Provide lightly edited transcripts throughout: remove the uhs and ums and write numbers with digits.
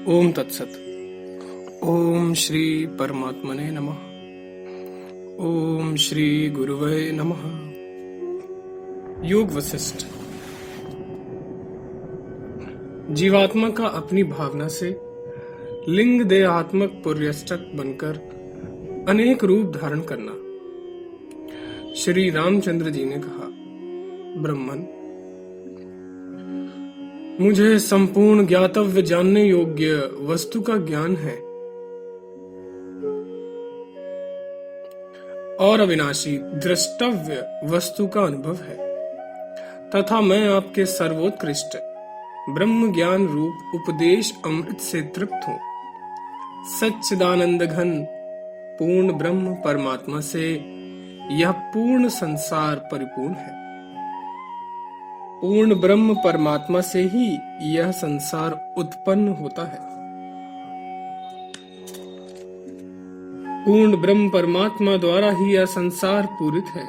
ओम तत्सत। ओम श्री परमात्मने नमः। ओम श्री गुरुवे नमः। योग वशिष्ठ। जीवात्मा का अपनी भावना से लिंग देहात्मक पुर्यष्टक बनकर अनेक रूप धारण करना। श्री रामचंद्र जी ने कहा, ब्रह्मन, मुझे संपूर्ण ज्ञातव्य जानने योग्य वस्तु का ज्ञान है और अविनाशी दृष्टव्य वस्तु का अनुभव है, तथा मैं आपके सर्वोत्कृष्ट ब्रह्म ज्ञान रूप उपदेश अमृत से तृप्त हूं। सच्चिदानंद घन पूर्ण ब्रह्म परमात्मा से यह पूर्ण संसार परिपूर्ण है। पूर्ण ब्रह्म परमात्मा से ही यह संसार उत्पन्न होता है। पूर्ण ब्रह्म परमात्मा द्वारा ही यह संसार पूरित है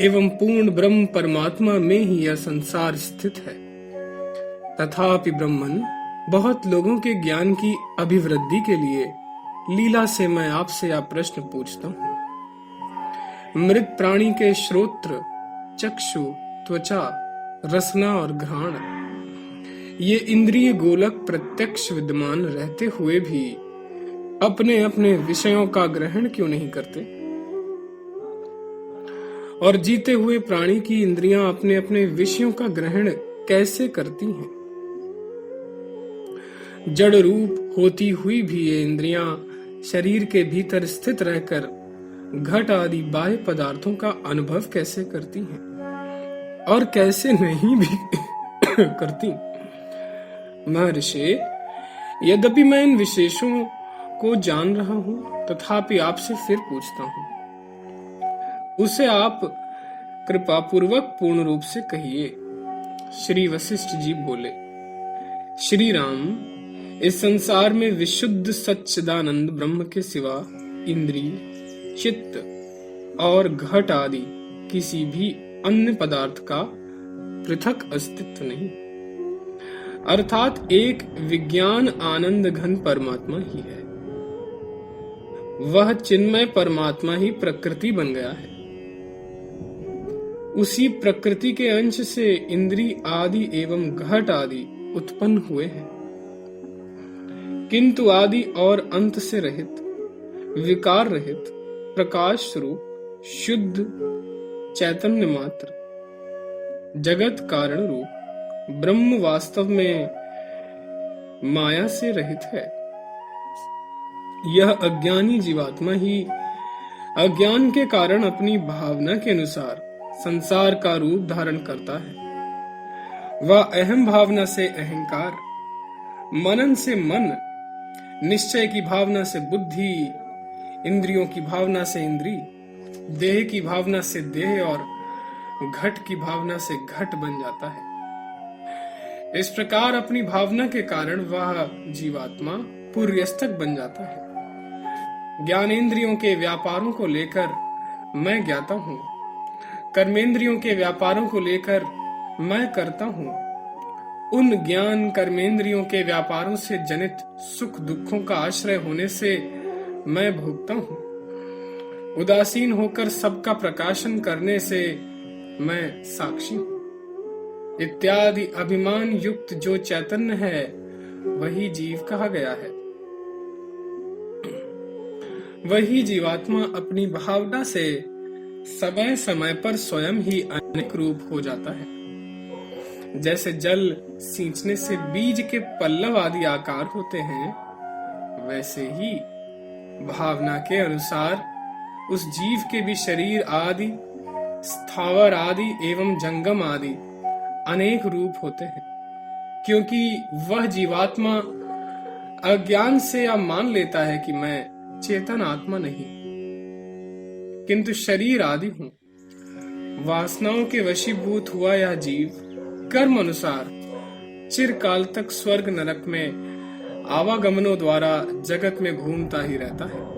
एवं पूर्ण ब्रह्म परमात्मा में ही यह संसार स्थित है। तथापि ब्रह्मन, बहुत लोगों के ज्ञान की अभिवृद्धि के लिए लीला से मैं आपसे यह प्रश्न पूछता हूं। मृत प्राणी के श्रोत्र, चक्षु, त्वचा, रसना और घ्राण, ये इंद्रिय गोलक प्रत्यक्ष विद्यमान रहते हुए भी अपने अपने विषयों का ग्रहण क्यों नहीं करते? और जीते हुए प्राणी की इंद्रियां अपने अपने विषयों का ग्रहण कैसे करती हैं? जड़ रूप होती हुई भी ये इंद्रियां शरीर के भीतर स्थित रहकर घट आदि बाह्य पदार्थों का अनुभव कैसे करती हैं और कैसे नहीं भी करती? महर्षि, यद्यपि मैं इन विशेषों को जान रहा हूं, तथापि आपसे फिर पूछता हूं, उसे आप कृपा पूर्वक पूर्ण रूप से कहिए। श्री वशिष्ठ जी बोले, श्री राम, इस संसार में विशुद्ध सच्चिदानंद ब्रह्म के सिवा इंद्रिय, चित्त और घट आदि किसी भी अन्य पदार्थ का पृथक अस्तित्व नहीं, अर्थात एक विज्ञान आनंद घन परमात्मा ही है। वह चिन्मय परमात्मा ही प्रकृति बन गया है। उसी प्रकृति के अंश से इंद्री आदि एवं घट आदि उत्पन्न हुए हैं, किंतु आदि और अंत से रहित, विकार रहित, प्रकाश स्वरूप, शुद्ध चैतन्य मात्र, जगत कारण रूप ब्रह्म वास्तव में माया से रहित है। यह अज्ञानी जीवात्मा ही अज्ञान के कारण अपनी भावना के अनुसार संसार का रूप धारण करता है। वह अहम भावना से अहंकार, मनन से मन, निश्चय की भावना से बुद्धि, इंद्रियों की भावना से इंद्री, देह की भावना से देह और घट की भावना से घट बन जाता है। इस प्रकार अपनी भावना के कारण वह जीवात्मा पुर्यस्तक बन जाता है। ज्ञानेंद्रियों के व्यापारों को लेकर मैं ज्ञाता हूँ, कर्मेंद्रियों के व्यापारों को लेकर मैं करता हूँ। उन ज्ञान कर्मेंद्रियों के व्यापारों से जनित सुख दुखों का आश्रय होने से मैं भोगता हूँ। उदासीन होकर सबका प्रकाशन करने से मैं साक्षी हूं। इत्यादि अभिमान युक्त जो चैतन्य है, वही जीव कहा गया है। वही जीवात्मा अपनी भावना से समय समय पर स्वयं ही अनेक रूप हो जाता है। जैसे जल सींचने से बीज के पल्लव आदि आकार होते हैं, वैसे ही भावना के अनुसार उस जीव के भी शरीर आदि, स्थावर आदि एवं जंगम आदि अनेक रूप होते हैं, क्योंकि वह जीवात्मा अज्ञान से यह मान लेता है कि मैं चेतन आत्मा नहीं, किंतु शरीर आदि हूं। वासनाओं के वशीभूत हुआ यह जीव कर्म अनुसार चिरकाल तक स्वर्ग नरक में आवागमनों द्वारा जगत में घूमता ही रहता है।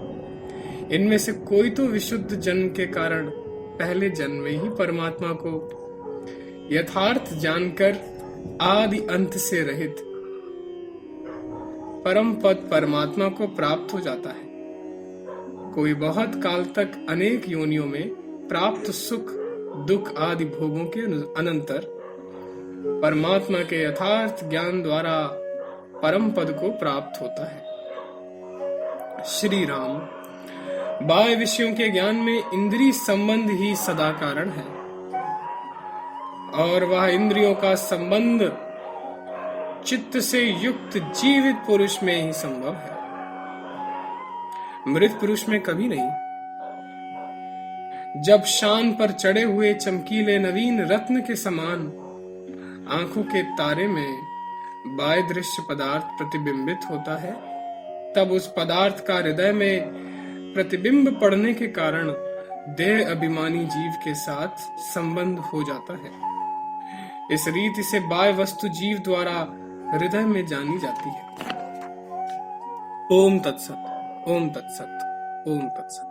इनमें से कोई तो विशुद्ध जन्म के कारण पहले जन्म में ही परमात्मा को यथार्थ जानकर आदि अंत से रहित परम पद परमात्मा को प्राप्त हो जाता है। कोई बहुत काल तक अनेक योनियों में प्राप्त सुख दुख आदि भोगों के अनंतर परमात्मा के यथार्थ ज्ञान द्वारा परम पद को प्राप्त होता है। श्री राम, बाह्य विषयों के ज्ञान में इंद्रिय संबंध ही सदा कारण है और वह इंद्रियों का संबंध चित्त से युक्त जीवित पुरुष में ही संभव है, मृत पुरुष में कभी नहीं। जब शान पर चढ़े हुए चमकीले नवीन रत्न के समान आंखों के तारे में बाह्य दृश्य पदार्थ प्रतिबिंबित होता है, तब उस पदार्थ का हृदय में प्रतिबिंब पड़ने के कारण देह अभिमानी जीव के साथ संबंध हो जाता है। इस रीति से बाह्य वस्तु जीव द्वारा हृदय में जानी जाती है। ओम तत्सत, ओम तत्सत, ओम तत्सत।